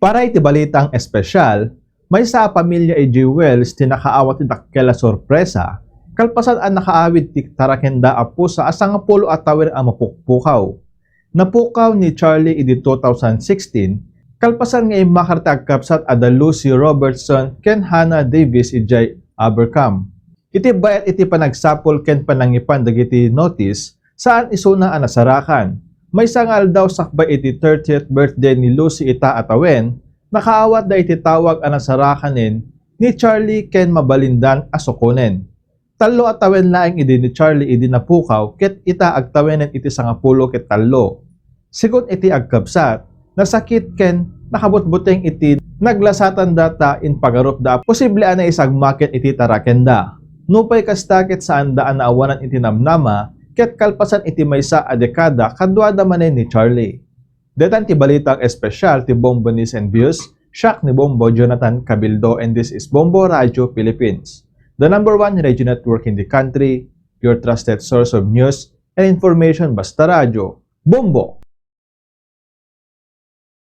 Para iti balitang espesyal, may sa pamilya A.J. Wells tinakaawat iti dakkel a sorpresa, kalpasan ang nakaawid ti tarakenda apo sa asang pulo at tawer ang mapukpukaw. Napukaw ni Charlie iti 2016, kalpasan nga imakartag kapsat ada Lucy Robertson ken Hannah Davis ijay Abercrombie. Iti bayat iti panagsapol ken panangipan dagiti notice saan isuna ang nasarakan. May sangal daw sakbay iti 30th birthday ni Lucy ita atawen, nakaawat da iti tawag ang nasarakanin ni Charlie ken mabalindan asukunen. Tallo atawen laeng idi ni Charlie idi napukaw ket ita agtawenen iti 10 ket tallo. Sigon iti agkabsat, nasakit ken nakabutbuteng iti naglasatan data in pagarup da posible ana isagmaket iti tarakenda. Nupay kastakit saan daan na awanan iti namnama ket kalpasan iti maysa a dekada kadwada manen ni Charlie. Detan ti balitang espesyal ti Bombo News and Views, siak ni Bombo Jonathan Cabildo, and this is Bombo Radio Philippines, the #1 radio network in the country, your trusted source of news and information. Basta radyo, Bombo!